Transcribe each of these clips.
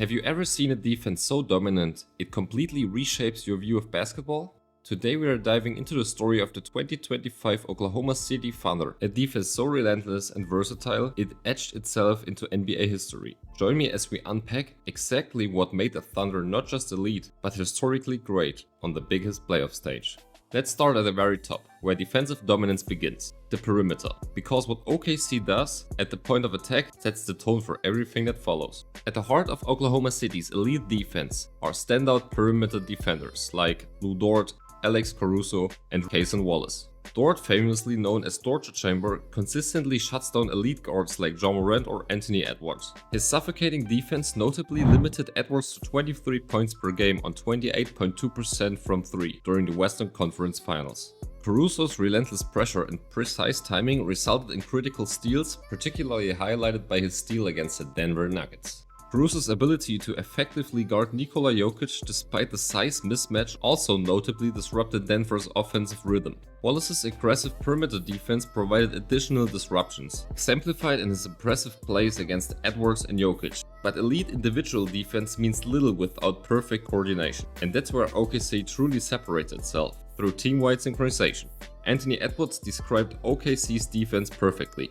Have you ever seen a defense so dominant it completely reshapes your view of basketball? Today we are diving into the story of the 2025 Oklahoma City Thunder, a defense so relentless and versatile it etched itself into NBA history. Join me as we unpack exactly what made the Thunder not just elite, but historically great on the biggest playoff stage. Let's start at the very top, where defensive dominance begins, the perimeter, because what OKC does at the point of attack sets the tone for everything that follows. At the heart of Oklahoma City's elite defense are standout perimeter defenders like Lou Dort, Alex Caruso, and Cason Wallace. Dort, famously known as Torture Chamber, consistently shuts down elite guards like Ja Morant or Anthony Edwards. His suffocating defense notably limited Edwards to 23 points per game on 28.2% from 3 during the Western Conference Finals. Caruso's relentless pressure and precise timing resulted in critical steals, particularly highlighted by his steal against the Denver Nuggets. Caruso's ability to effectively guard Nikola Jokić despite the size mismatch also notably disrupted Denver's offensive rhythm. Wallace's aggressive perimeter defense provided additional disruptions, exemplified in his impressive plays against Edwards and Jokić. But elite individual defense means little without perfect coordination, and that's where OKC truly separates itself, through team-wide synchronization. Anthony Edwards described OKC's defense perfectly.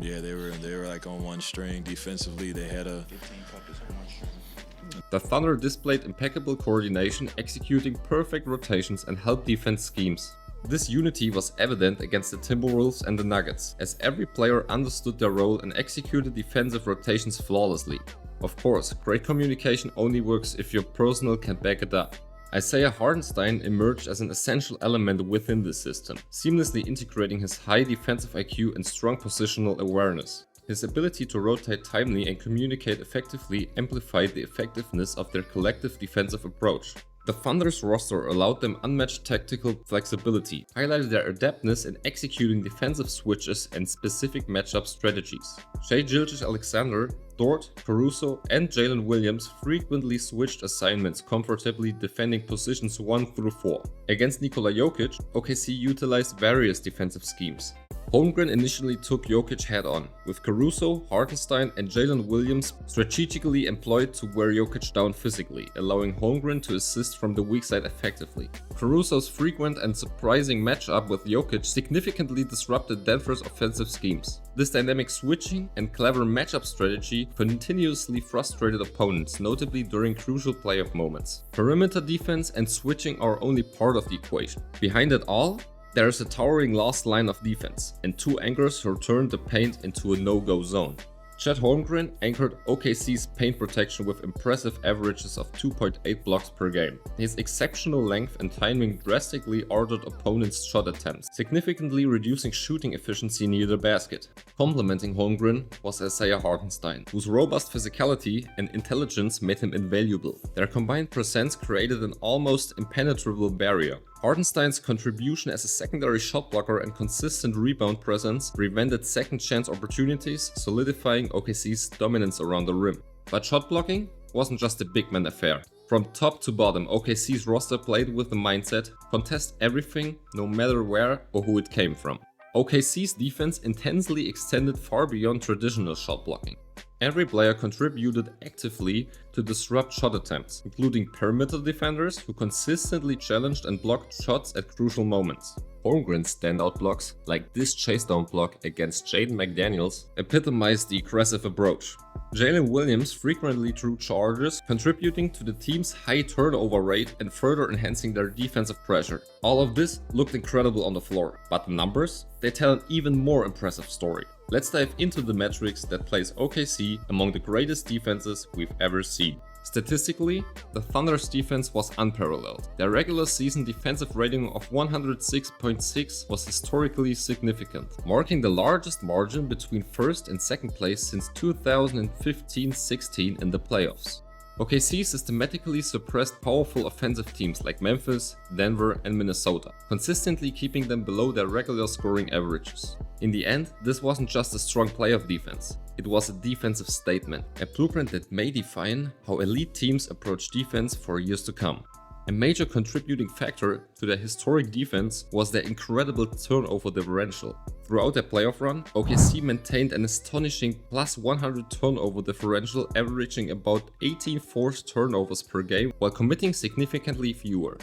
Yeah, they were like on one string defensively. They had 15 puppets on one string. The Thunder displayed impeccable coordination, executing perfect rotations and help defense schemes. This unity was evident against the Timberwolves and the Nuggets, as every player understood their role and executed defensive rotations flawlessly. Of course, great communication only works if your personnel can back it up. Isaiah Hartenstein emerged as an essential element within this system, seamlessly integrating his high defensive IQ and strong positional awareness. His ability to rotate timely and communicate effectively amplified the effectiveness of their collective defensive approach. The Thunder's roster allowed them unmatched tactical flexibility, highlighted their adeptness in executing defensive switches and specific matchup strategies. Shai Gilgeous-Alexander, Dort, Caruso, and Jalen Williams frequently switched assignments, comfortably defending positions 1 through 4. Against Nikola Jokić, OKC utilized various defensive schemes. Holmgren initially took Jokić head-on, with Caruso, Hartenstein, and Jalen Williams strategically employed to wear Jokić down physically, allowing Holmgren to assist from the weak side effectively. Caruso's frequent and surprising matchup with Jokić significantly disrupted Denver's offensive schemes. This dynamic switching and clever matchup strategy continuously frustrated opponents, notably during crucial playoff moments. Perimeter defense and switching are only part of the equation. Behind it all, there is a towering last line of defense, and two anchors who turned the paint into a no-go zone. Chet Holmgren anchored OKC's paint protection with impressive averages of 2.8 blocks per game. His exceptional length and timing drastically altered opponents' shot attempts, significantly reducing shooting efficiency near the basket. Complementing Holmgren was Isaiah Hartenstein, whose robust physicality and intelligence made him invaluable. Their combined presence created an almost impenetrable barrier. Hartenstein's contribution as a secondary shot blocker and consistent rebound presence prevented second chance opportunities, solidifying OKC's dominance around the rim. But shot blocking wasn't just a big man affair. From top to bottom, OKC's roster played with the mindset, contest everything, no matter where or who it came from. OKC's defense intensely extended far beyond traditional shot blocking. Every player contributed actively to disrupt shot attempts, including perimeter defenders who consistently challenged and blocked shots at crucial moments. Holmgren's standout blocks, like this chase-down block against Jaden McDaniels, epitomized the aggressive approach. Jalen Williams frequently drew charges, contributing to the team's high turnover rate and further enhancing their defensive pressure. All of this looked incredible on the floor, but the numbers? They tell an even more impressive story. Let's dive into the metrics that place OKC among the greatest defenses we've ever seen. Statistically, the Thunder's defense was unparalleled. Their regular season defensive rating of 106.6 was historically significant, marking the largest margin between first and second place since 2015-16 in the playoffs. OKC systematically suppressed powerful offensive teams like Memphis, Denver, and Minnesota, consistently keeping them below their regular scoring averages. In the end, this wasn't just a strong playoff defense, it was a defensive statement, a blueprint that may define how elite teams approach defense for years to come. A major contributing factor to their historic defense was their incredible turnover differential. Throughout their playoff run, OKC maintained an astonishing plus 100 turnover differential, averaging about 18 forced turnovers per game while committing significantly fewer.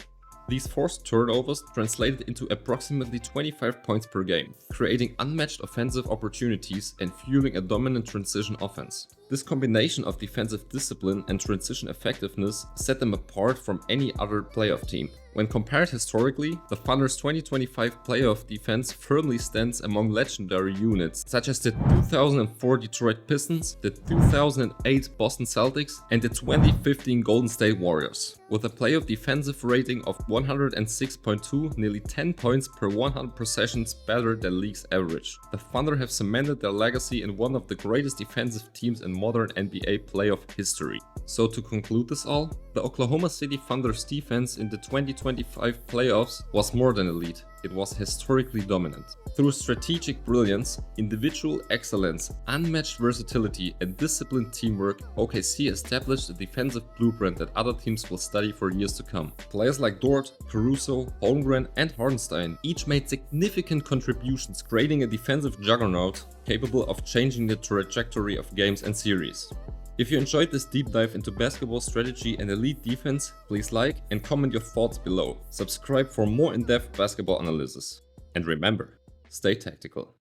These forced turnovers translated into approximately 25 points per game, creating unmatched offensive opportunities and fueling a dominant transition offense. This combination of defensive discipline and transition effectiveness set them apart from any other playoff team. When compared historically, the Thunder's 2025 playoff defense firmly stands among legendary units such as the 2004 Detroit Pistons, the 2008 Boston Celtics, and the 2015 Golden State Warriors. With a playoff defensive rating of 106.2, nearly 10 points per 100 possessions better than league's average, the Thunder have cemented their legacy in one of the greatest defensive teams in modern NBA playoff history. So to conclude this all, the Oklahoma City Thunder's defense in the 2025 playoffs was more than elite, it was historically dominant. Through strategic brilliance, individual excellence, unmatched versatility, and disciplined teamwork, OKC established a defensive blueprint that other teams will study for years to come. Players like Dort, Caruso, Holmgren, and Hartenstein each made significant contributions, creating a defensive juggernaut capable of changing the trajectory of games and series. If you enjoyed this deep dive into basketball strategy and elite defense, please like and comment your thoughts below. Subscribe for more in-depth basketball analysis. And remember, stay tactical.